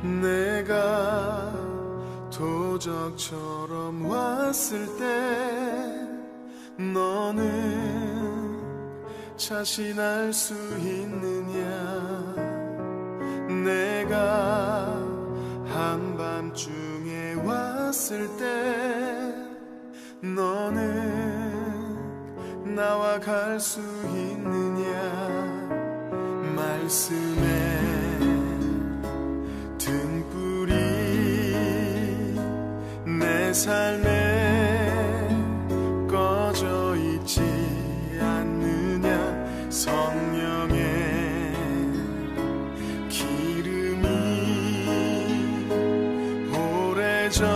내가 도적처럼 왔을 때 너는 자신할 수 있느냐? 내가 한밤중에 왔을 때 너는 나와 갈 수 있느냐? 말씀에 등불이 내 삶에 꺼져 있지 않느냐? 성령의 기름이 오래전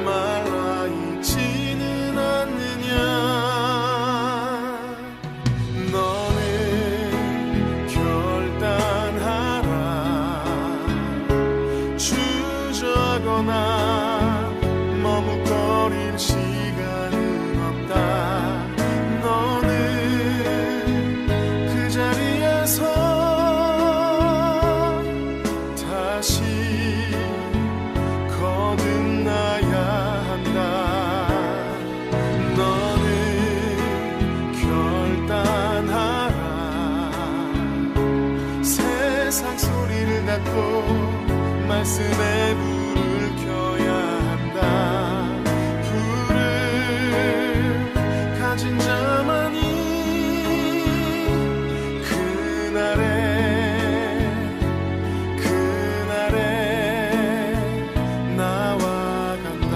말라있지는 않느냐? 너는 결단하라. 주저거나 머뭇거릴 시간은 없다. 너는 그 자리에서 다시 거듭나야 한다. 너는 결단하라. 세상 소리를 닫고 말씀에 불을 켜야 한다. 불을 가진 자만이 그날에 나와 간다.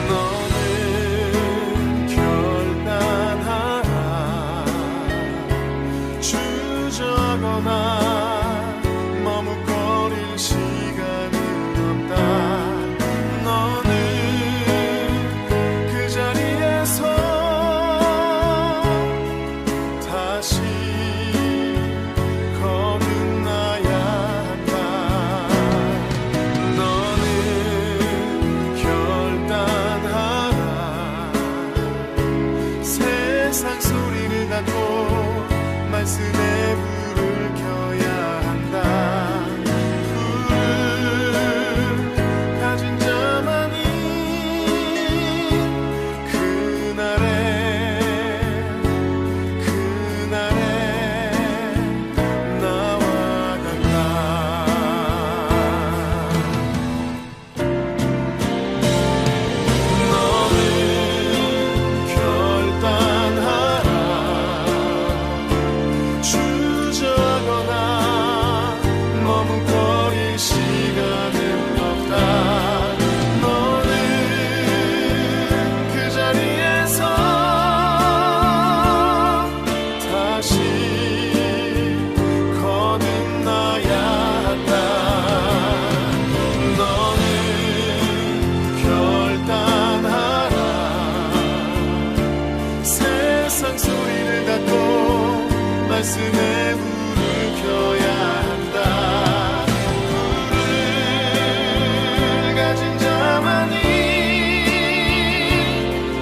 너는 결단하라. 주저거나 머뭇거릴 시간은 없다. 너는 그 자리에서 다시 거듭나야 한다. 너는 결단하라. 세상 소리를 닫고 말씀에 불을 켜야 한다. 불을 가진 자만이 그날에 나와 간다. 너는 결단하라. 주저거나 머뭇거릴 시간은 없다. 너는 그 자리에서 다시 거듭나야 한다. 너는 결단하라. 세상 소리를 닫고 말씀에 불을 켜야 한다. 불을 가진 자만이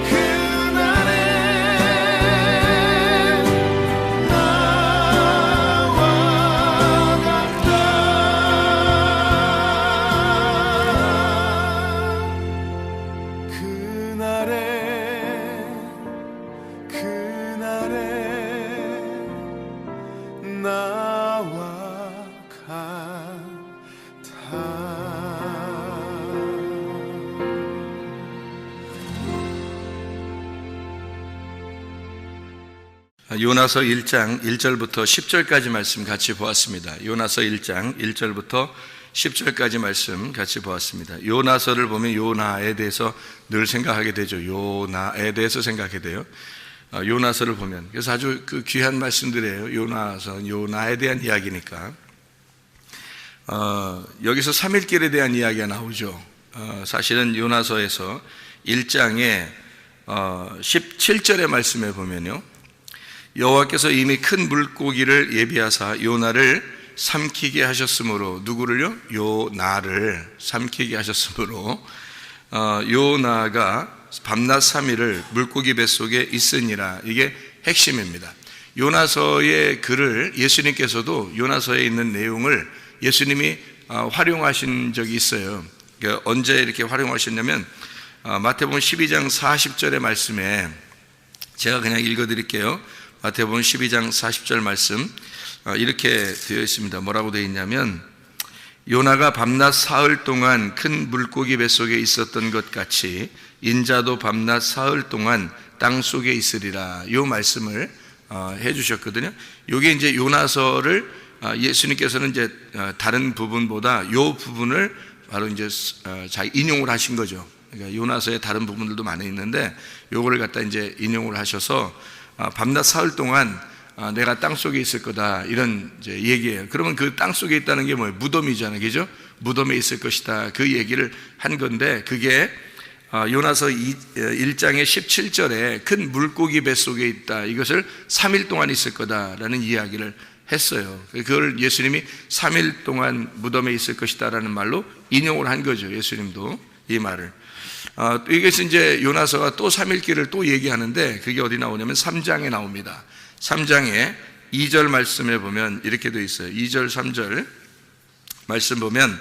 그날에 나와 간다. 그날에 나와 같아. 요나서 1장 1절부터 10절까지 말씀 같이 보았습니다. 요나서 1장 1절부터 10절까지 말씀 같이 보았습니다. 요나서를 보면 요나에 대해서 늘 생각하게 되죠. 요나에 대해서 생각하게 돼요. 요나서를 보면. 그래서 아주 그 귀한 말씀들이에요. 요나서, 요나에 대한 이야기니까. 여기서 3일길에 대한 이야기가 나오죠. 사실은 요나서에서 1장에 17절의 말씀에 보면요, 여호와께서 이미 큰 물고기를 예비하사 요나를 삼키게 하셨으므로, 누구를요? 요나를 삼키게 하셨으므로 요나가 밤낮 3일을 물고기 뱃속에 있으니라. 이게 핵심입니다. 요나서의 글을 예수님께서도 요나서에 있는 내용을 예수님이 활용하신 적이 있어요. 그러니까 언제 이렇게 활용하셨냐면 마태복음 12장 40절의 말씀에, 제가 그냥 읽어드릴게요. 마태복음 12장 40절 말씀 이렇게 되어 있습니다. 뭐라고 되어 있냐면, 요나가 밤낮 사흘 동안 큰 물고기 뱃속에 있었던 것 같이 인자도 밤낮 사흘 동안 땅 속에 있으리라. 이 말씀을 해주셨거든요. 이게 이제 요나서를 예수님께서는 이제 다른 부분보다 이 부분을 바로 이제 잘 인용을 하신 거죠. 그러니까 요나서의 다른 부분들도 많이 있는데 요거를 갖다 이제 인용을 하셔서 밤낮 사흘 동안 내가 땅 속에 있을 거다, 이런 이제 얘기예요. 그러면 그 땅 속에 있다는 게 뭐예요? 무덤이잖아요, 그죠? 무덤에 있을 것이다, 그 얘기를 한 건데, 그게 요나서 1장의 17절에 큰 물고기 뱃속에 있다, 이것을 3일 동안 있을 거다라는 이야기를 했어요. 그걸 예수님이 3일 동안 무덤에 있을 것이다 라는 말로 인용을 한 거죠. 예수님도 이 말을. 이것은 이제 요나서가 또 3일길을 또 얘기하는데, 그게 어디 나오냐면 3장에 나옵니다. 3장에 2절 말씀에 보면 이렇게 되어 있어요. 2절 3절 말씀 보면,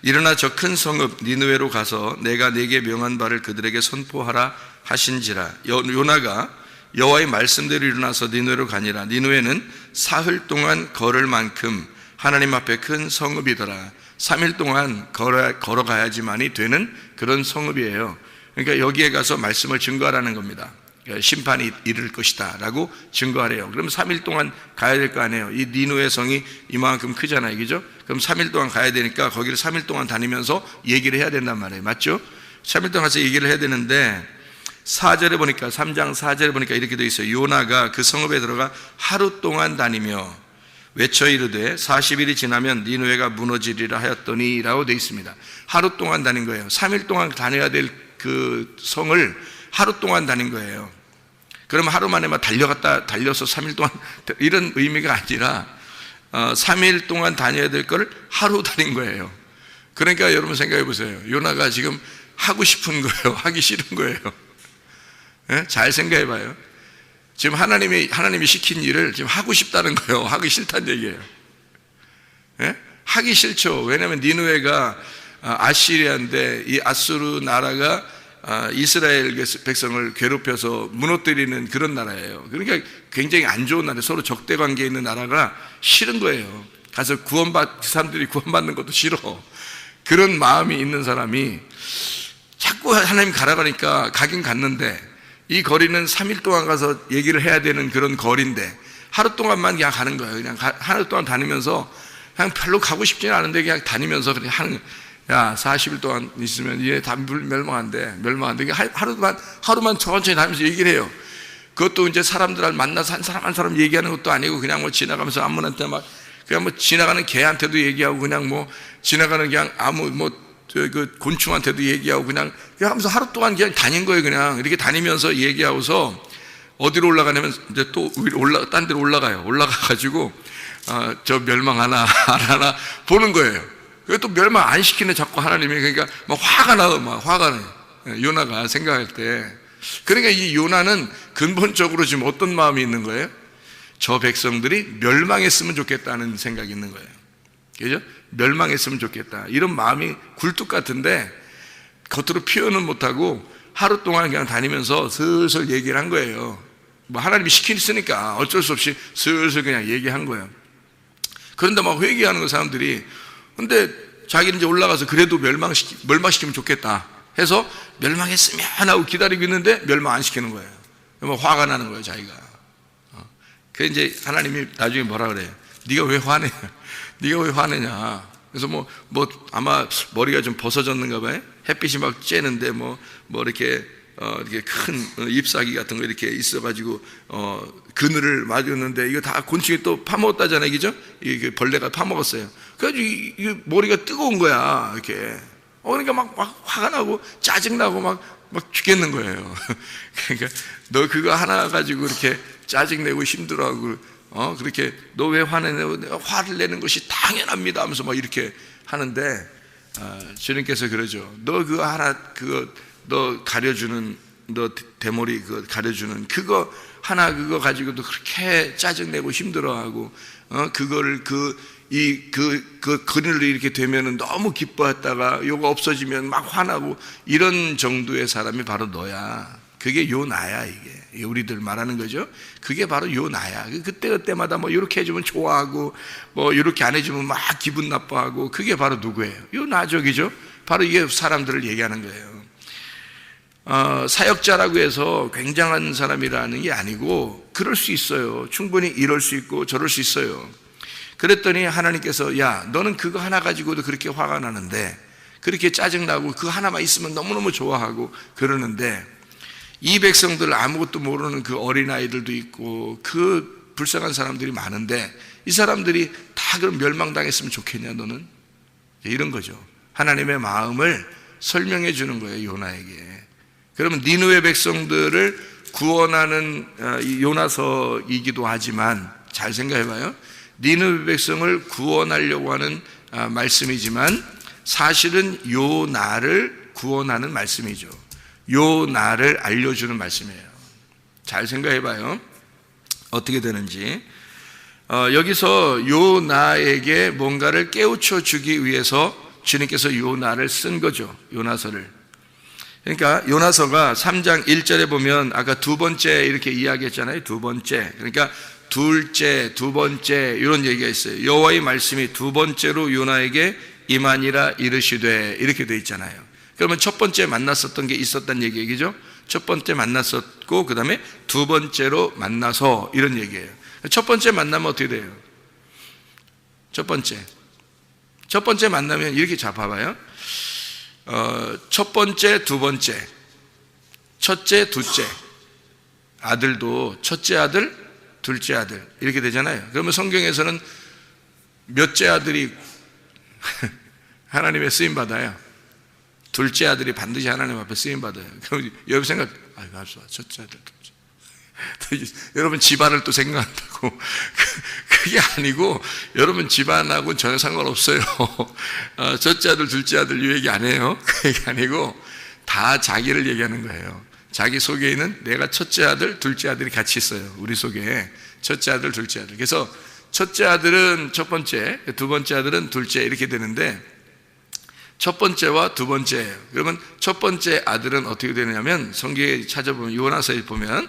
일어나 저 큰 성읍 니느웨로 가서 내가 네게 명한 바를 그들에게 선포하라 하신지라. 요나가 여호와의 말씀대로 일어나서 니느웨로 가니라. 니느웨는 사흘 동안 걸을 만큼 하나님 앞에 큰 성읍이더라. 3일 동안 걸어가야지만이 되는 그런 성읍이에요. 그러니까 여기에 가서 말씀을 증거하라는 겁니다. 심판이 이를 것이다 라고 증거하래요. 그럼 3일 동안 가야 될 거 아니에요. 이 니느웨 성이 이만큼 크잖아요, 그죠? 그럼 3일 동안 가야 되니까 거기를 3일 동안 다니면서 얘기를 해야 된단 말이에요. 맞죠? 3일 동안 가서 얘기를 해야 되는데, 4절에 보니까, 3장 4절에 보니까 이렇게 되어 있어요. 요나가 그 성읍에 들어가 하루 동안 다니며 외쳐 이르되 40일이 지나면 니느웨가 무너지리라 하였더니 라고 되어 있습니다. 하루 동안 다닌 거예요. 3일 동안 다녀야 될 그 성을 하루 동안 다닌 거예요. 그러면 하루 만에 막 달려서 3일 동안, 이런 의미가 아니라 3일 동안 다녀야 될 걸 하루 다닌 거예요. 그러니까 여러분 생각해 보세요. 요나가 지금 하고 싶은 거예요, 하기 싫은 거예요? 네? 잘 생각해 봐요. 지금 하나님이 시킨 일을 지금 하고 싶다는 거예요, 하기 싫다는 얘기예요? 네? 하기 싫죠. 왜냐하면 니느웨가 아시리아인데, 이 아수르 나라가 이스라엘 백성을 괴롭혀서 무너뜨리는 그런 나라예요. 그러니까 굉장히 안 좋은 나라, 서로 적대 관계에 있는 나라가 싫은 거예요. 가서 사람들이 구원받는 것도 싫어. 그런 마음이 있는 사람이 자꾸 하나님 가라가니까 가긴 갔는데, 이 거리는 3일 동안 가서 얘기를 해야 되는 그런 거리인데 하루 동안만 그냥 가는 거예요. 그냥 하루 동안 다니면서 그냥 별로 가고 싶지는 않은데 그냥 다니면서 그냥 하는, 야 40일 동안 있으면 얘 다 멸망한대. 하루만 천천히 다니면서 얘기를 해요. 그것도 이제 사람들 만나서 한 사람 얘기하는 것도 아니고 그냥 뭐 지나가면서 아무한테 막 그냥 뭐 지나가는 개한테도 얘기하고, 그냥 뭐 지나가는 그냥 그 곤충한테도 얘기하고, 그냥 하면서 하루 동안 그냥 다닌 거예요. 그냥 이렇게 다니면서 얘기하고서 어디로 올라가냐면 이제 또 딴 데로 올라가요. 올라가가지고 저 멸망하나 안 하나 보는 거예요. 또 멸망 안 시키네 자꾸 하나님이. 그러니까 막 화가 나요. 막 화가 나요, 요나가 생각할 때. 그러니까 이 요나는 근본적으로 지금 어떤 마음이 있는 거예요? 저 백성들이 멸망했으면 좋겠다는 생각이 있는 거예요. 그죠? 멸망했으면 좋겠다, 이런 마음이 굴뚝 같은데 겉으로 표현은 못하고 하루 동안 그냥 다니면서 슬슬 얘기를 한 거예요. 뭐 하나님이 시키니까 어쩔 수 없이 슬슬 그냥 얘기한 거예요. 그런데 막 회개하는 거 사람들이. 근데 자기는 이제 올라가서 그래도 멸망시키면 좋겠다 해서 멸망했으면 하고 기다리고 있는데 멸망 안 시키는 거예요. 막 화가 나는 거예요, 자기가. 그래서 이제 하나님이 나중에 뭐라 그래요? 네가 왜 화내? 네가 왜 화내냐? 그래서 뭐 아마 머리가 좀 벗어졌는가 봐요. 햇빛이 막 쬐는데 뭐 이렇게 이렇게 큰 잎사귀 같은 거 이렇게 있어가지고 그늘을 맞았는데 이거 다 곤충이 또 파먹었다잖아요, 그죠? 이게 벌레가 파먹었어요. 그래가지고 이 머리가 뜨거운 거야, 이렇게. 그러니까 막 화가 나고 짜증 나고 막 죽겠는 거예요. 그러니까 너 그거 하나 가지고 이렇게 짜증 내고 힘들어하고 그렇게 너 왜 화내냐고, 화를 내는 것이 당연합니다 하면서 막 이렇게 하는데 주님께서 그러죠. 너 그거 하나 너 가려주는 너 대머리 그거 가려주는 그거 하나 그거 가지고도 그렇게 짜증 내고 힘들어하고 그거를 그늘을 이렇게 되면은 너무 기뻐했다가 요거 없어지면 막 화나고 이런 정도의 사람이 바로 너야. 그게 요나야. 이게 우리들 말하는 거죠. 그게 바로 요나야. 그때마다 뭐 이렇게 해주면 좋아하고 뭐 이렇게 안 해주면 막 기분 나빠하고 그게 바로 누구예요? 요나족이죠. 바로 이게 사람들을 얘기하는 거예요. 사역자라고 해서 굉장한 사람이라는 게 아니고 그럴 수 있어요. 충분히 이럴 수 있고 저럴 수 있어요. 그랬더니 하나님께서 야 너는 그거 하나 가지고도 그렇게 화가 나는데 그렇게 짜증나고 그 하나만 있으면 너무너무 좋아하고 그러는데 이 백성들 아무것도 모르는 그 어린아이들도 있고 그 불쌍한 사람들이 많은데 이 사람들이 다 그럼 멸망당했으면 좋겠냐 너는? 이런 거죠. 하나님의 마음을 설명해 주는 거예요, 요나에게. 그러면 니느웨 백성들을 구원하는 요나서이기도 하지만 잘 생각해 봐요. 니느웨 백성을 구원하려고 하는 말씀이지만 사실은 요나를 구원하는 말씀이죠. 요나를 알려주는 말씀이에요. 잘 생각해 봐요. 어떻게 되는지. 여기서 요나에게 뭔가를 깨우쳐 주기 위해서 주님께서 요나를 쓴 거죠. 요나서를. 그러니까 요나서가 3장 1절에 보면 아까 두 번째 이렇게 이야기했잖아요. 두 번째. 그러니까 둘째, 두 번째 이런 얘기가 있어요. 여호와의 말씀이 두 번째로 요나에게 임하니라 이르시되 이렇게 돼 있잖아요. 그러면 첫 번째 만났었던 게 있었단 얘기죠. 첫 번째 만났었고 그 다음에 두 번째로 만나서 이런 얘기예요. 첫 번째 만나면 어떻게 돼요? 첫 번째 만나면 이렇게 잡아봐요. 첫 번째, 두 번째, 첫째, 둘째, 아들도 첫째 아들, 둘째 아들 이렇게 되잖아요. 그러면 성경에서는 몇째 아들이 하나님의 쓰임 받아요? 둘째 아들이 반드시 하나님 앞에 쓰임 받아요. 그럼 여러분 생각, 첫째 아들, 둘째. 여러분 집안을 또 생각한다고. 그게 아니고 여러분 집안하고 전혀 상관없어요. 첫째 아들, 둘째 아들 이 얘기 안 해요. 그 얘기 아니고 다 자기를 얘기하는 거예요. 자기 속에 있는 내가 첫째 아들, 둘째 아들이 같이 있어요. 우리 속에 첫째 아들, 둘째 아들. 그래서 첫째 아들은 첫 번째, 두 번째 아들은 둘째 이렇게 되는데 첫 번째와 두 번째예요. 그러면 첫 번째 아들은 어떻게 되느냐면 성경에 찾아보면 요나서에 보면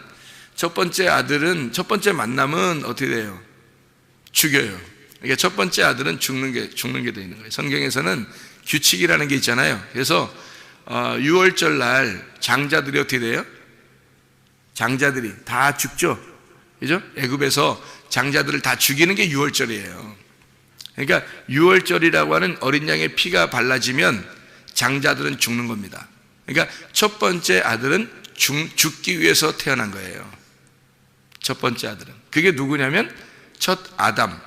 첫 번째 아들은 첫 번째 만남은 어떻게 돼요? 죽여요. 그러니까 첫 번째 아들은 죽는 게 되어 있는 거예요. 성경에서는 규칙이라는 게 있잖아요. 그래서 6월절 날 장자들이 어떻게 돼요? 장자들이 다 죽죠. 그죠? 애굽에서 장자들을 다 죽이는 게 6월절이에요. 그러니까 6월절이라고 하는 어린 양의 피가 발라지면 장자들은 죽는 겁니다. 그러니까 첫 번째 아들은 죽기 위해서 태어난 거예요. 첫 번째 아들은. 그게 누구냐면 첫 아담,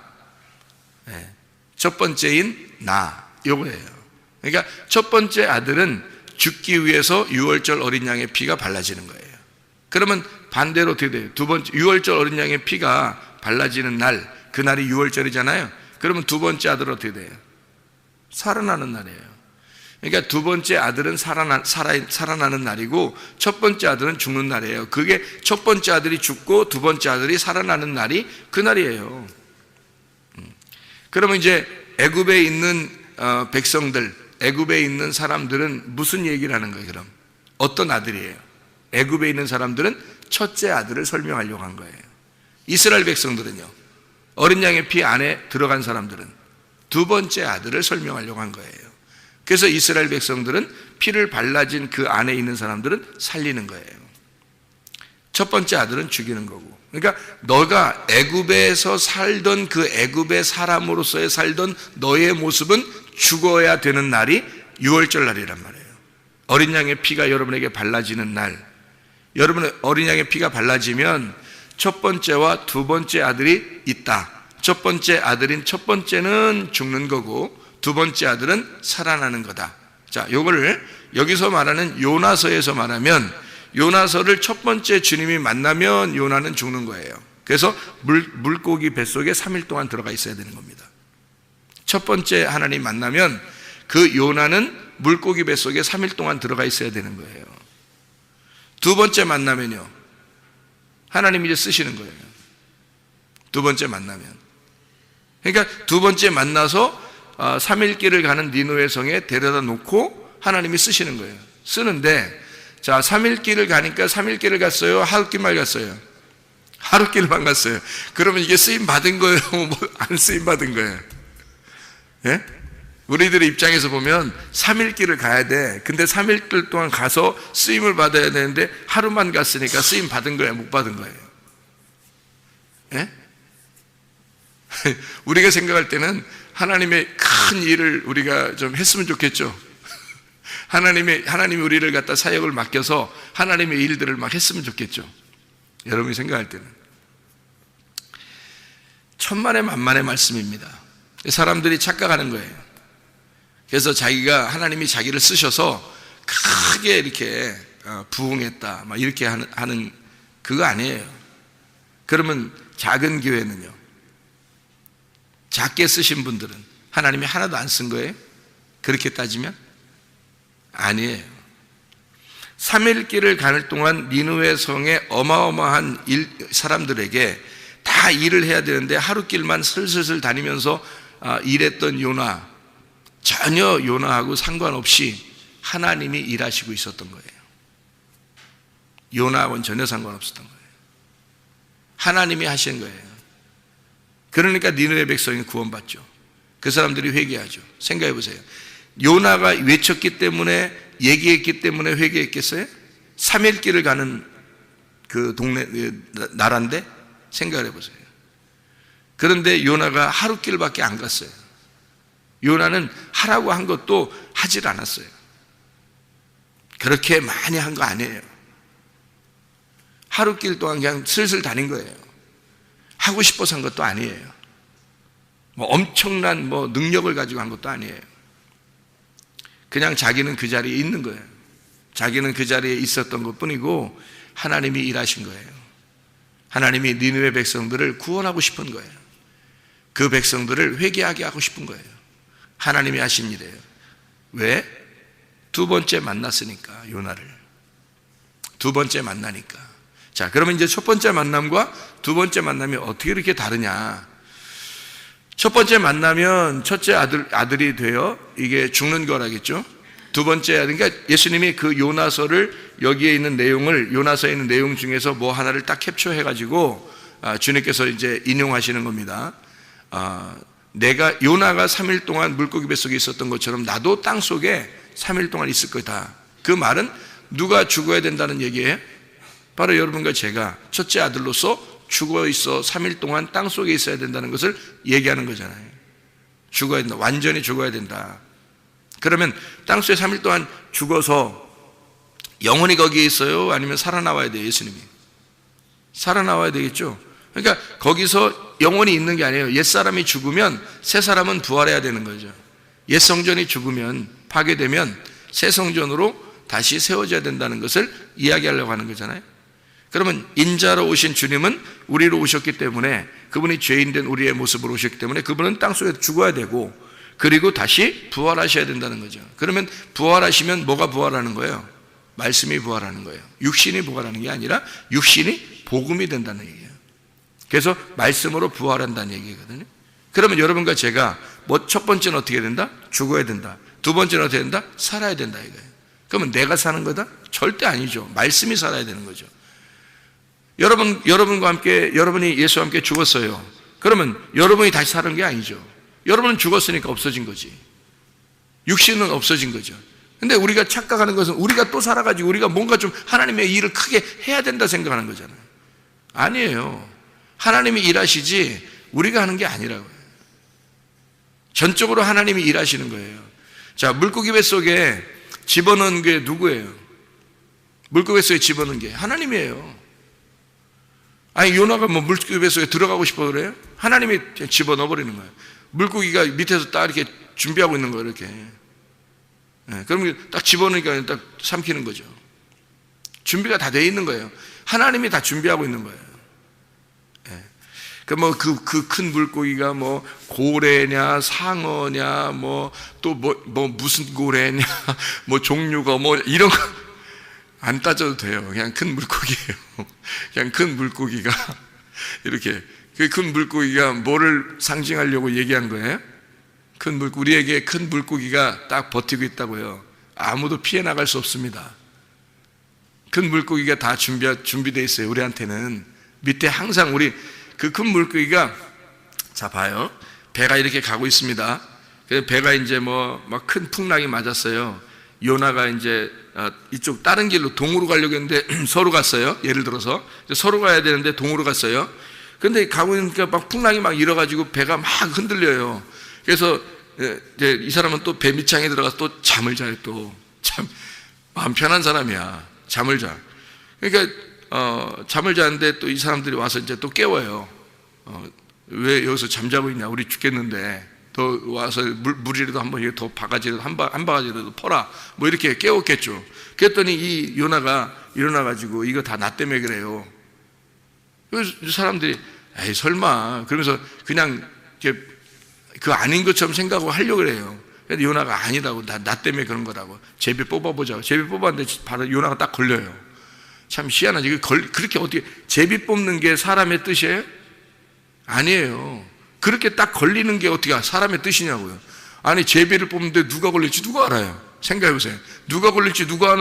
첫 번째인 나, 요거예요. 그러니까 첫 번째 아들은 죽기 위해서 6월절 어린 양의 피가 발라지는 거예요. 그러면 반대로 어떻게 돼요? 두 번째 6월절 어린 양의 피가 발라지는 날, 그날이 6월절이잖아요. 그러면 두 번째 아들은 어떻게 돼요? 살아나는 날이에요. 그러니까 두 번째 아들은 살아나는 날이고 첫 번째 아들은 죽는 날이에요. 그게 첫 번째 아들이 죽고 두 번째 아들이 살아나는 날이 그날이에요. 그러면 이제 애굽에 있는 백성들, 애굽에 있는 사람들은 무슨 얘기를 하는 거예요? 그럼 어떤 아들이에요? 애굽에 있는 사람들은 첫째 아들을 설명하려고 한 거예요. 이스라엘 백성들은요, 어린 양의 피 안에 들어간 사람들은 두 번째 아들을 설명하려고 한 거예요. 그래서 이스라엘 백성들은 피를 발라진 그 안에 있는 사람들은 살리는 거예요. 첫 번째 아들은 죽이는 거고. 그러니까 너가 애굽에서 살던 그 애굽의 사람으로서의 살던 너의 모습은 죽어야 되는 날이 6월절 날이란 말이에요. 어린 양의 피가 여러분에게 발라지는 날, 여러분의 어린 양의 피가 발라지면 첫 번째와 두 번째 아들이 있다. 첫 번째 아들인 첫 번째는 죽는 거고 두 번째 아들은 살아나는 거다. 자, 요거를 여기서 말하는 요나서에서 말하면 요나서를 첫 번째 주님이 만나면 요나는 죽는 거예요. 그래서 물고기 뱃속에 3일 동안 들어가 있어야 되는 겁니다. 첫 번째 하나님 만나면 그 요나는 물고기 뱃속에 3일 동안 들어가 있어야 되는 거예요. 두 번째 만나면요, 하나님이 이제 쓰시는 거예요. 두 번째 만나면. 그러니까 두 번째 만나서 3일 길을 가는 니느웨 성에 데려다 놓고 하나님이 쓰시는 거예요. 쓰는데, 자, 3일 길을 가니까 3일 길을 갔어요? 하루 길만 갔어요? 하루 길만 갔어요. 그러면 이게 쓰임 받은 거예요? 안 쓰임 받은 거예요? 예? 우리들의 입장에서 보면 3일 길을 가야 돼. 근데 3일 길 동안 가서 쓰임을 받아야 되는데 하루만 갔으니까 쓰임 받은 거예요? 못 받은 거예요? 예? 우리가 생각할 때는 하나님의 큰 일을 우리가 좀 했으면 좋겠죠. 하나님이 우리를 갖다 사역을 맡겨서 하나님의 일들을 막 했으면 좋겠죠. 여러분이 생각할 때는. 천만의 만만의 말씀입니다. 사람들이 착각하는 거예요. 그래서 자기가, 하나님이 자기를 쓰셔서 크게 이렇게 부흥했다, 막 이렇게 하는 그거 아니에요. 그러면 작은 교회는요, 작게 쓰신 분들은 하나님이 하나도 안 쓴 거예요? 그렇게 따지면? 아니에요. 3일 길을 가는 동안 니느웨 성의 어마어마한 사람들에게 다 일을 해야 되는데 하루 길만 슬슬슬 다니면서 일했던 요나, 전혀 요나하고 상관없이 하나님이 일하시고 있었던 거예요. 요나하고는 전혀 상관없었던 거예요. 하나님이 하신 거예요. 그러니까 니느웨 백성이 구원받죠. 그 사람들이 회개하죠. 생각해 보세요. 요나가 외쳤기 때문에, 얘기했기 때문에 회개했겠어요? 3일 길을 가는 그 동네, 나라인데? 생각을 해보세요. 그런데 요나가 하루 길밖에 안 갔어요. 요나는 하라고 한 것도 하질 않았어요. 그렇게 많이 한 거 아니에요. 하루 길 동안 그냥 슬슬 다닌 거예요. 하고 싶어서 한 것도 아니에요. 뭐 엄청난 능력을 가지고 한 것도 아니에요. 그냥 자기는 그 자리에 있는 거예요. 자기는 그 자리에 있었던 것 뿐이고 하나님이 일하신 거예요. 하나님이 니느웨 백성들을 구원하고 싶은 거예요. 그 백성들을 회개하게 하고 싶은 거예요. 하나님이 하신 일이에요. 왜? 두 번째 만났으니까, 요나를. 두 번째 만나니까. 자, 그러면 이제 첫 번째 만남과 두 번째 만남이 어떻게 이렇게 다르냐? 첫 번째 만나면 첫째 아들이 되어 이게 죽는 거라겠죠? 두 번째 아들, 그러니까 예수님이 그 요나서를, 여기에 있는 내용을, 요나서에 있는 내용 중에서 뭐 하나를 딱 캡처해가지고 주님께서 이제 인용하시는 겁니다. 요나가 3일 동안 물고기 뱃속에 있었던 것처럼 나도 땅 속에 3일 동안 있을 거다. 그 말은 누가 죽어야 된다는 얘기예요? 바로 여러분과 제가 첫째 아들로서 죽어 있어 3일 동안 땅 속에 있어야 된다는 것을 얘기하는 거잖아요. 죽어야 된다. 완전히 죽어야 된다. 그러면 땅 속에 3일 동안 죽어서 영혼이 거기에 있어요? 아니면 살아나와야 돼요? 예수님이 살아나와야 되겠죠. 그러니까 거기서 영혼이 있는 게 아니에요. 옛사람이 죽으면 새사람은 부활해야 되는 거죠. 옛성전이 죽으면, 파괴되면 새 성전으로 다시 세워져야 된다는 것을 이야기하려고 하는 거잖아요. 그러면 인자로 오신 주님은 우리로 오셨기 때문에, 그분이 죄인된 우리의 모습으로 오셨기 때문에 그분은 땅속에 죽어야 되고, 그리고 다시 부활하셔야 된다는 거죠. 그러면 부활하시면 뭐가 부활하는 거예요? 말씀이 부활하는 거예요. 육신이 부활하는 게 아니라 육신이 복음이 된다는 얘기예요. 그래서 말씀으로 부활한다는 얘기거든요. 그러면 여러분과 제가 첫 번째는 어떻게 된다? 죽어야 된다. 두 번째는 어떻게 된다? 살아야 된다 이거예요. 그러면 내가 사는 거다? 절대 아니죠. 말씀이 살아야 되는 거죠. 여러분과 함께, 여러분이 예수와 함께 죽었어요. 그러면 여러분이 다시 사는 게 아니죠. 여러분은 죽었으니까 없어진 거지. 육신은 없어진 거죠. 근데 우리가 착각하는 것은 우리가 또 살아가지고 우리가 뭔가 좀 하나님의 일을 크게 해야 된다 생각하는 거잖아요. 아니에요. 하나님이 일하시지 우리가 하는 게 아니라고요. 전적으로 하나님이 일하시는 거예요. 자, 물고기 뱃속에 집어넣은 게 누구예요? 물고기 뱃속에 집어넣은 게 하나님이에요. 아니 요나가 뭐 물고기 뱃속에 들어가고 싶어 그래요? 하나님이 집어넣어 버리는 거예요. 물고기가 밑에서 딱 이렇게 준비하고 있는 거예요. 이렇게. 그러면 딱 집어넣으니까 딱 삼키는 거죠. 준비가 다 돼 있는 거예요. 하나님이 다 준비하고 있는 거예요. 그 큰 물고기가 뭐 고래냐 상어냐 뭐 또 뭐 무슨 고래냐 뭐 종류가 뭐 이런 거 안 따져도 돼요. 그냥 큰 물고기예요. 그냥 큰 물고기가 이렇게 그 큰 물고기가 뭐를 상징하려고 얘기한 거예요? 우리에게 큰 물고기가 딱 버티고 있다고요. 아무도 피해 나갈 수 없습니다. 큰 물고기가 다 준비되어 있어요. 우리한테는 밑에 항상 우리 그 큰 물고기가 자 봐요. 배가 이렇게 가고 있습니다. 그래서 배가 이제 뭐 막 큰 풍랑이 맞았어요. 요나가 이제 이쪽 다른 길로 동으로 가려고 했는데 서로 갔어요. 예를 들어서 서로 가야 되는데 동으로 갔어요. 근데 가고 있으니까 막 풍랑이 막 일어가지고 배가 막 흔들려요. 그래서 이제 이 사람은 또 배 밑창에 들어가서 또 잠을 자요. 또 참 마음 편한 사람이야. 잠을 자. 그러니까 잠을 자는데 또 이 사람들이 와서 이제 또 깨워요. 왜 여기서 잠자고 있냐? 우리 죽겠는데 더 와서 물이라도 한번 더 바가지라도 한 바가지라도 퍼라. 뭐 이렇게 깨웠겠죠. 그랬더니 이 요나가 일어나가지고 이거 다 나 때문에 그래요. 그래서 사람들이 에이 설마 그러면서 그냥 이렇게 그 아닌 것처럼 생각하고 하려고 그래요. 근데 요나가 아니라고 나 때문에 그런 거라고. 제비 뽑아보자고. 제비 뽑았는데 바로 요나가 딱 걸려요. 참 희한하지. 그렇게 어떻게 제비 뽑는 게 사람의 뜻이에요? 아니에요. 그렇게 딱 걸리는 게 어떻게 사람의 뜻이냐고요. 아니 제비를 뽑는데 누가 걸릴지 누가 알아요? 생각해보세요. 누가 걸릴지 누가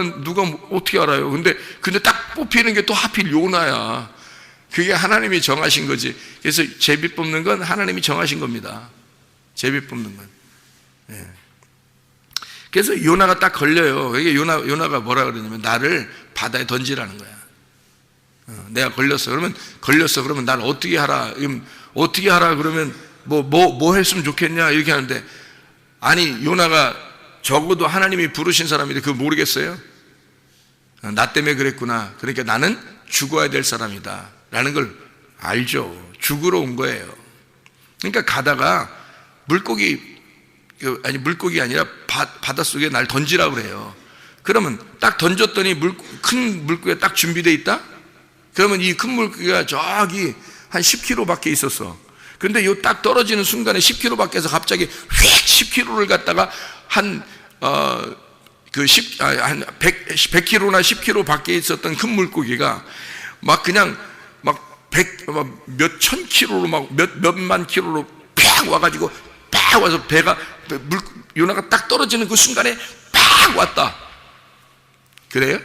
어떻게 알아요? 근데 딱 뽑히는 게 또 하필 요나야. 그게 하나님이 정하신 거지. 그래서 제비 뽑는 건 하나님이 정하신 겁니다. 제비 뽑는 건. 예. 그래서 요나가 딱 걸려요. 이게 요나가 뭐라 그러냐면 나를 바다에 던지라는 거야. 내가 걸렸어. 그러면 날 어떻게 하라? 어떻게 하라? 그러면 뭐 했으면 좋겠냐? 이렇게 하는데 아니 요나가 적어도 하나님이 부르신 사람인데 그거 모르겠어요? 나 때문에 그랬구나. 그러니까 나는 죽어야 될 사람이다. 라는 걸 알죠. 죽으러 온 거예요. 그러니까 가다가 물고기 아니라 바닷속에 날 던지라고 그래요. 그러면 딱 던졌더니 큰 물고기가 딱 준비되어 있다? 그러면 이 큰 물고기가 저기 한 10km 밖에 있었어. 근데 요 딱 떨어지는 순간에 10km 밖에서 갑자기 휙 10km를 갔다가 한 100km나 10km 밖에 있었던 큰 물고기가 막 그냥 몇천 킬로로 몇만 킬로로 팍 와가지고 팍 와서 배가 요나가 딱 떨어지는 그 순간에 팍 왔다. 그래요?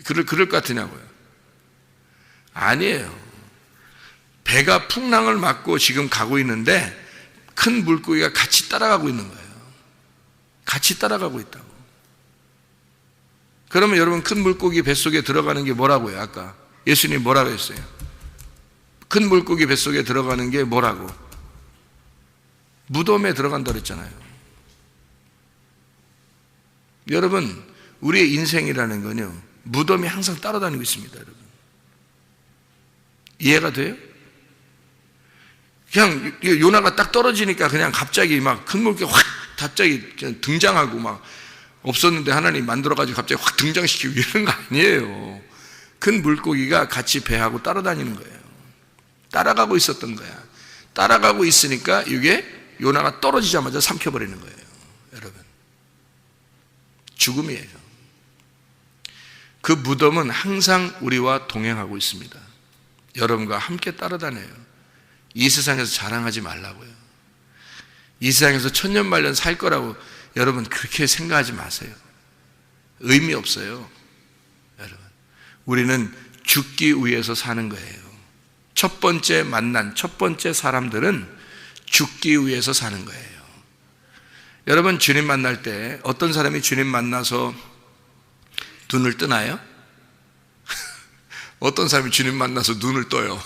그럴 것 같으냐고요? 아니에요. 배가 풍랑을 맞고 지금 가고 있는데 큰 물고기가 같이 따라가고 있는 거예요. 같이 따라가고 있다고. 그러면 여러분 큰 물고기 뱃속에 들어가는 게 뭐라고요? 아까 예수님이 뭐라고 했어요? 큰 물고기 뱃속에 들어가는 게 뭐라고? 무덤에 들어간다 그랬잖아요. 여러분 우리의 인생이라는 건요 무덤이 항상 따라다니고 있습니다. 여러분 이해가 돼요? 그냥 요나가 딱 떨어지니까 그냥 갑자기 막 큰 물고기 확 갑자기 그냥 등장하고 막 없었는데 하나님 만들어가지고 갑자기 확 등장시키고 이런 거 아니에요. 큰 물고기가 같이 배하고 따라다니는 거예요. 따라가고 있었던 거야. 따라가고 있으니까 이게 요나가 떨어지자마자 삼켜버리는 거예요. 여러분 죽음이에요. 그 무덤은 항상 우리와 동행하고 있습니다. 여러분과 함께 따라다녀요. 이 세상에서 자랑하지 말라고요. 이 세상에서 천년만년 살 거라고 여러분 그렇게 생각하지 마세요. 의미 없어요. 여러분 우리는 죽기 위해서 사는 거예요. 첫 번째 만난 첫 번째 사람들은 죽기 위해서 사는 거예요. 여러분 주님 만날 때 어떤 사람이 주님 만나서 눈을 뜨나요? 어떤 사람이 주님 만나서 눈을 떠요?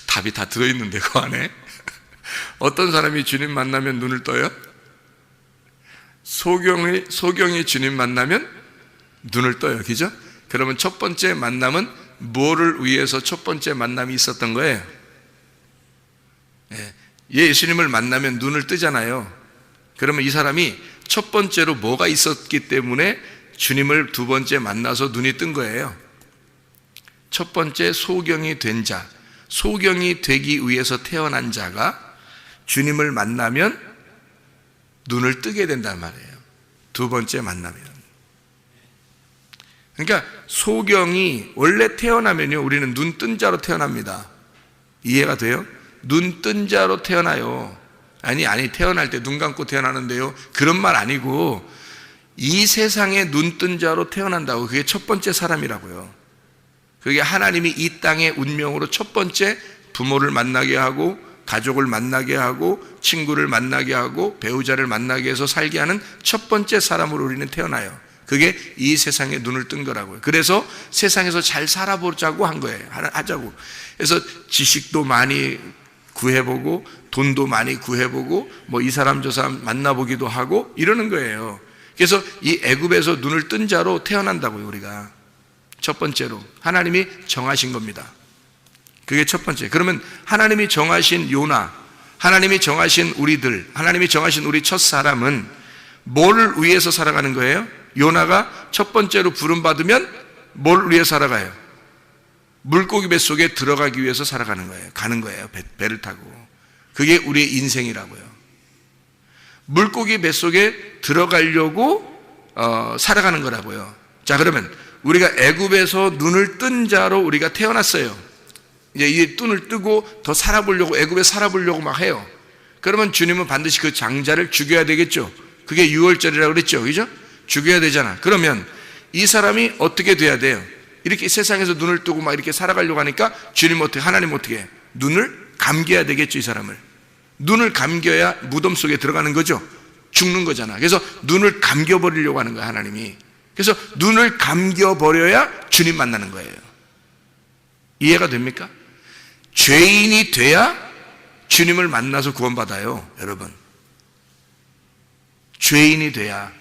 답이 다 들어있는데 그 안에 어떤 사람이 주님 만나면 눈을 떠요? 소경이 주님 만나면 눈을 떠요. 그죠? 그러면 첫 번째 만남은 뭐를 위해서 첫 번째 만남이 있었던 거예요? 예수님을 만나면 눈을 뜨잖아요. 그러면 이 사람이 첫 번째로 뭐가 있었기 때문에 주님을 두 번째 만나서 눈이 뜬 거예요. 첫 번째 소경이 된 자, 소경이 되기 위해서 태어난 자가 주님을 만나면 눈을 뜨게 된단 말이에요. 두 번째 만나면. 그러니까 소경이 원래 태어나면요, 우리는 눈 뜬 자로 태어납니다. 이해가 돼요? 눈 뜬 자로 태어나요. 아니 태어날 때 눈 감고 태어나는데요, 그런 말 아니고 이 세상에 눈 뜬 자로 태어난다고. 그게 첫 번째 사람이라고요. 그게 하나님이 이 땅의 운명으로 첫 번째 부모를 만나게 하고 가족을 만나게 하고 친구를 만나게 하고 배우자를 만나게 해서 살게 하는 첫 번째 사람으로 우리는 태어나요. 그게 이 세상에 눈을 뜬 거라고요. 그래서 세상에서 잘 살아보자고 한 거예요. 하자고. 그래서 지식도 많이 구해보고 돈도 많이 구해보고 뭐 이 사람 저 사람 만나보기도 하고 이러는 거예요. 그래서 이 애굽에서 눈을 뜬 자로 태어난다고요. 우리가 첫 번째로 하나님이 정하신 겁니다. 그게 첫 번째. 그러면 하나님이 정하신 요나, 하나님이 정하신 우리들, 하나님이 정하신 우리 첫 사람은 뭘 위해서 살아가는 거예요? 요나가 첫 번째로 부름받으면 뭘 위해서 살아가요? 물고기 뱃속에 들어가기 위해서 살아가는 거예요. 가는 거예요. 배를 타고. 그게 우리의 인생이라고요. 물고기 뱃속에 들어가려고 살아가는 거라고요. 자, 그러면 우리가 애굽에서 눈을 뜬 자로 우리가 태어났어요. 이제 이 눈을 뜨고 더 살아보려고, 애굽에 살아보려고 막 해요. 그러면 주님은 반드시 그 장자를 죽여야 되겠죠. 그게 유월절이라고 그랬죠. 그죠? 죽여야 되잖아. 그러면 이 사람이 어떻게 돼야 돼요? 이렇게 세상에서 눈을 뜨고 막 이렇게 살아가려고 하니까 하나님 어떻게 해? 눈을 감겨야 되겠죠. 이 사람을 눈을 감겨야 무덤 속에 들어가는 거죠. 죽는 거잖아. 그래서 눈을 감겨버리려고 하는 거야, 하나님이. 그래서 눈을 감겨버려야 주님 만나는 거예요. 이해가 됩니까? 죄인이 돼야 주님을 만나서 구원받아요. 여러분, 죄인이 돼야.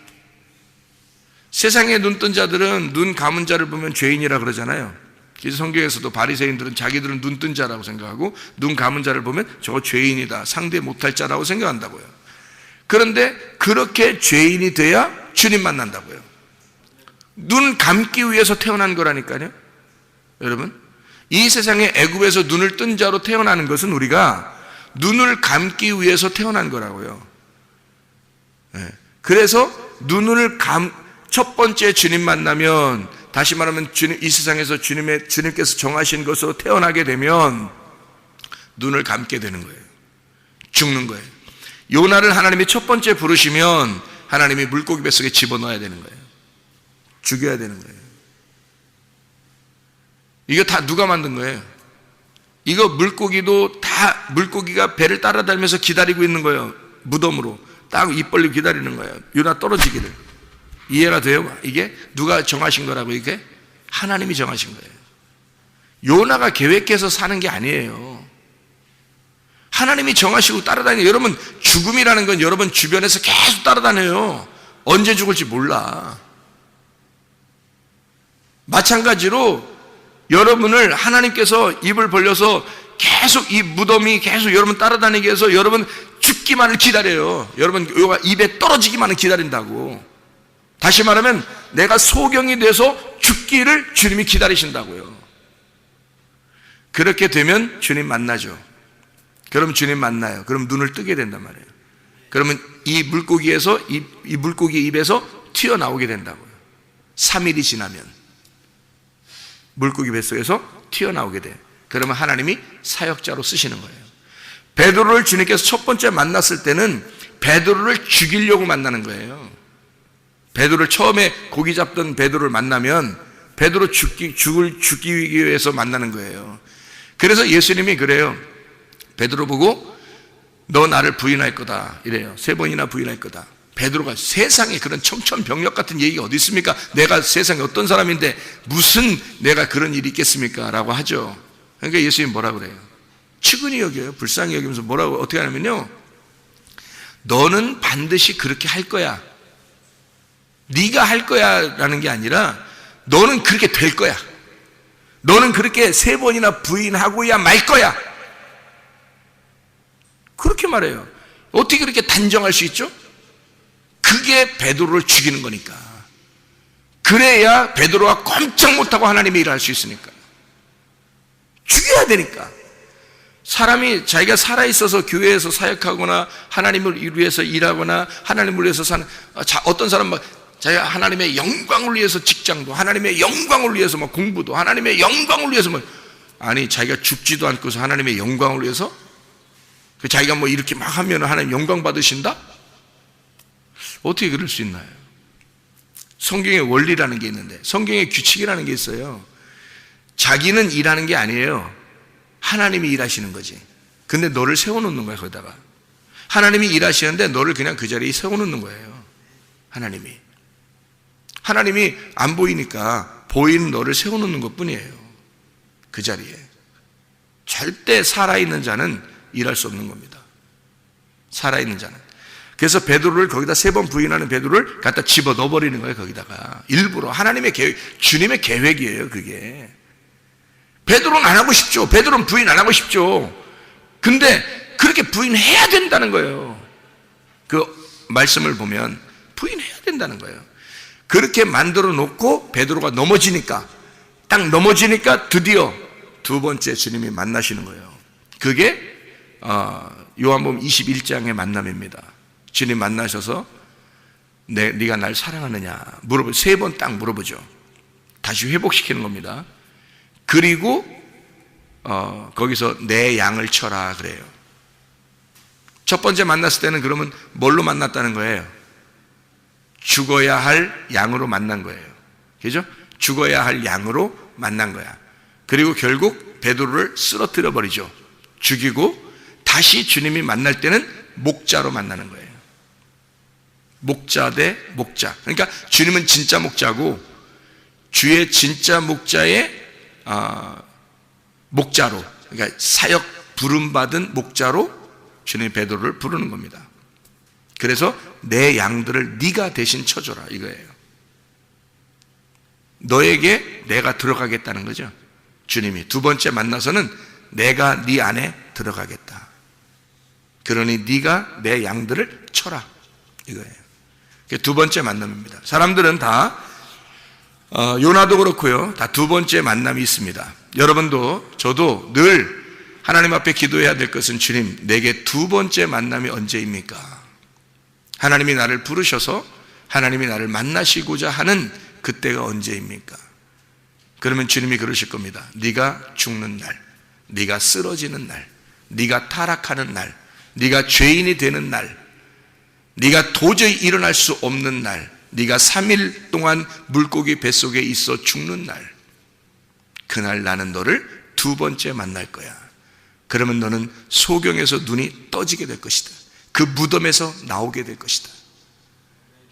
세상에 눈 뜬 자들은 눈 감은 자를 보면 죄인이라 그러잖아요. 그래서 성경에서도 바리새인들은 자기들은 눈 뜬 자라고 생각하고 눈 감은 자를 보면 저거 죄인이다, 상대 못할 자라고 생각한다고요. 그런데 그렇게 죄인이 돼야 주님 만난다고요. 눈 감기 위해서 태어난 거라니까요. 여러분, 이 세상에 애굽에서 눈을 뜬 자로 태어나는 것은 우리가 눈을 감기 위해서 태어난 거라고요. 그래서 첫 번째 주님 만나면, 다시 말하면 이 세상에서 주님께서 정하신 것으로 태어나게 되면 눈을 감게 되는 거예요. 죽는 거예요. 요나를 하나님이 첫 번째 부르시면 하나님이 물고기 뱃속에 집어넣어야 되는 거예요. 죽여야 되는 거예요. 이거 다 누가 만든 거예요? 이거 물고기가 배를 따라다니면서 기다리고 있는 거예요. 무덤으로 딱 입 벌리고 기다리는 거예요. 요나 떨어지기를. 이해가 돼요? 이게 누가 정하신 거라고? 이게 하나님이 정하신 거예요. 요나가 계획해서 사는 게 아니에요. 하나님이 정하시고 따라다니는. 여러분, 죽음이라는 건 여러분 주변에서 계속 따라다녀요. 언제 죽을지 몰라. 마찬가지로 여러분을 하나님께서 입을 벌려서 계속 이 무덤이 계속 여러분 따라다니게 해서 여러분 죽기만을 기다려요. 여러분 요가 입에 떨어지기만을 기다린다고. 다시 말하면 내가 소경이 돼서 죽기를 주님이 기다리신다고요. 그렇게 되면 주님 만나죠. 그럼 주님 만나요. 그럼 눈을 뜨게 된단 말이에요. 그러면 이 물고기에서 이 물고기 입에서 튀어나오게 된다고요. 3일이 지나면 물고기 뱃속에서 튀어나오게 돼요. 그러면 하나님이 사역자로 쓰시는 거예요. 베드로를 주님께서 첫 번째 만났을 때는 베드로를 죽이려고 만나는 거예요. 베드로를 처음에 고기 잡던 베드로를 만나면 베드로 죽기 위해서 만나는 거예요. 그래서 예수님이 그래요. 베드로 보고 너 나를 부인할 거다 이래요. 3번이나 부인할 거다. 베드로가 세상에 그런 청천벽력 같은 얘기가 어디 있습니까? 내가 세상에 어떤 사람인데 무슨 내가 그런 일이 있겠습니까? 라고 하죠. 그러니까 예수님이 뭐라 그래요? 측은히 여겨요. 불쌍히 여기면서 뭐라고 어떻게 하냐면요, 너는 반드시 그렇게 할 거야. 네가 할 거야 라는 게 아니라 너는 그렇게 될 거야. 너는 그렇게 3번이나 부인하고야 말 거야. 그렇게 말해요. 어떻게 그렇게 단정할 수 있죠? 그게 베드로를 죽이는 거니까. 그래야 베드로가 꼼짝 못하고 하나님의 일을 할 수 있으니까. 죽여야 되니까. 사람이 자기가 살아있어서 교회에서 사역하거나 하나님을 위해서 일하거나 하나님을 위해서 사는, 어떤 사람은 막 자기가 하나님의 영광을 위해서 직장도, 하나님의 영광을 위해서 막 공부도, 하나님의 영광을 위해서 막, 아니 자기가 죽지도 않고서 하나님의 영광을 위해서 자기가 뭐 이렇게 막 하면 하나님 영광 받으신다? 어떻게 그럴 수 있나요? 성경의 원리라는 게 있는데, 성경의 규칙이라는 게 있어요. 자기는 일하는 게 아니에요. 하나님이 일하시는 거지. 근데 너를 세워놓는 거야. 거기다가 하나님이 일하시는데 너를 그냥 그 자리에 세워놓는 거예요. 하나님이 안 보이니까 보이는 너를 세워놓는 것 뿐이에요. 그 자리에. 절대 살아있는 자는 일할 수 없는 겁니다. 살아있는 자는. 그래서 베드로를 거기다 3번 부인하는 베드로를 갖다 집어 넣어버리는 거예요. 거기다가 일부러. 하나님의 계획, 주님의 계획이에요. 그게. 베드로는 안 하고 싶죠. 베드로는 부인 안 하고 싶죠. 근데 그렇게 부인해야 된다는 거예요. 그 말씀을 보면 부인해야 된다는 거예요. 그렇게 만들어 놓고 베드로가 넘어지니까, 딱 넘어지니까 드디어 2번째 주님이 만나시는 거예요. 그게 요한복음 21장의 만남입니다. 주님 만나셔서 네가 날 사랑하느냐 물어보, 3번 딱 물어보죠. 다시 회복시키는 겁니다. 그리고 거기서 내 양을 쳐라 그래요. 첫 번째 만났을 때는 그러면 뭘로 만났다는 거예요? 죽어야 할 양으로 만난 거예요. 그죠? 죽어야 할 양으로 만난 거야. 그리고 결국 베드로를 쓰러뜨려 버리죠. 죽이고 다시 주님이 만날 때는 목자로 만나는 거예요. 목자 대 목자. 그러니까 주님은 진짜 목자고 주의 진짜 목자의 목자로, 그러니까 사역 부름받은 목자로 주님이 베드로를 부르는 겁니다. 그래서 내 양들을 네가 대신 쳐줘라 이거예요. 너에게 내가 들어가겠다는 거죠. 주님이 2번째 만나서는 내가 네 안에 들어가겠다. 그러니 네가 내 양들을 쳐라 이거예요. 그게 2번째 만남입니다. 사람들은 다 요나도 그렇고요, 다 2번째 만남이 있습니다. 여러분도 저도 늘 하나님 앞에 기도해야 될 것은, 주님 내게 2번째 만남이 언제입니까? 하나님이 나를 부르셔서 하나님이 나를 만나시고자 하는 그때가 언제입니까? 그러면 주님이 그러실 겁니다. 네가 죽는 날, 네가 쓰러지는 날, 네가 타락하는 날, 네가 죄인이 되는 날, 네가 도저히 일어날 수 없는 날, 네가 3일 동안 물고기 뱃속에 있어 죽는 날, 그날 나는 너를 2번째 만날 거야. 그러면 너는 소경에서 눈이 떠지게 될 것이다. 그 무덤에서 나오게 될 것이다.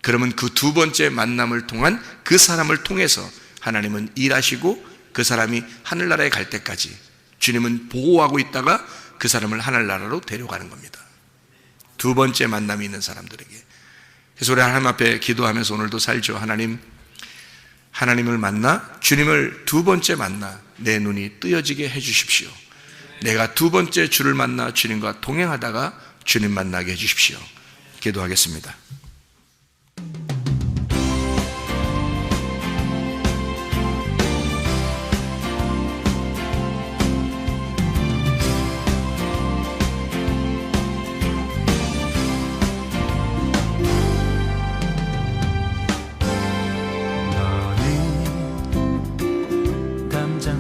그러면 그 2번째 만남을 통한 그 사람을 통해서 하나님은 일하시고 그 사람이 하늘나라에 갈 때까지 주님은 보호하고 있다가 그 사람을 하늘나라로 데려가는 겁니다. 2번째 만남이 있는 사람들에게. 그래서 우리 하나님 앞에 기도하면서 오늘도 살죠. 하나님을 만나, 주님을 2번째 만나 내 눈이 뜨여지게 해주십시오. 내가 2번째 주를 만나 주님과 동행하다가 주님 만나게 해주십시오. 기도하겠습니다.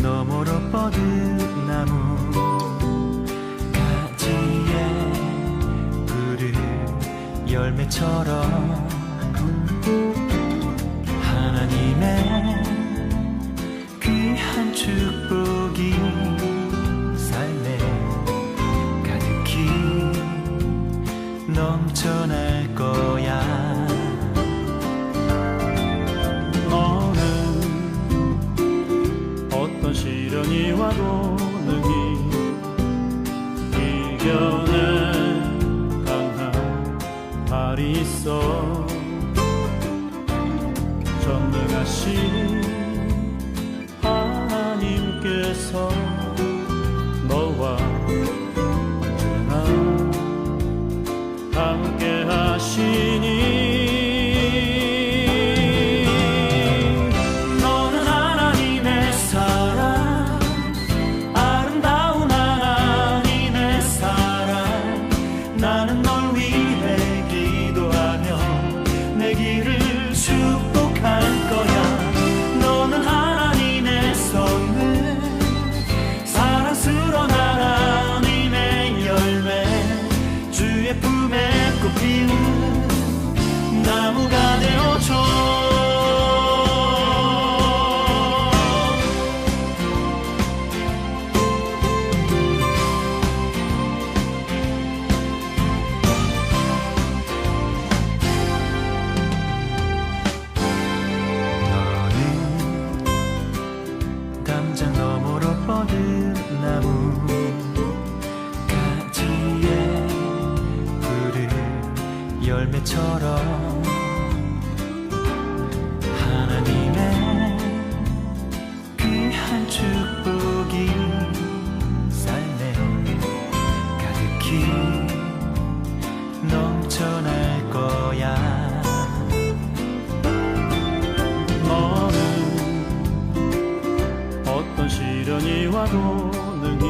너머로 뻗은 나무 가지에 푸른 열매처럼 하나님의 귀한 축복이 삶에 가득히 넘쳐날 거야. 시련이 와도 능히 이겨내 강한 발이 있어. 계신 하나님께서 너와 언제나 함께 하시니 너는 하나님의 사랑 아름다운 하나님의 사랑 나는 널 위해 기도하며 내 길을 축복할 거야 너는 하나님의 선물 사랑스러운 하나님의 열매 주의 품에 꽃피는 나무가 되어줘 담장 너머로 뻗은 나무 가지에 푸른 열매처럼 하나님의 귀한 축복이 삶에 가득히 넘쳐날 거야 너는 어떤 시련이 와도 능히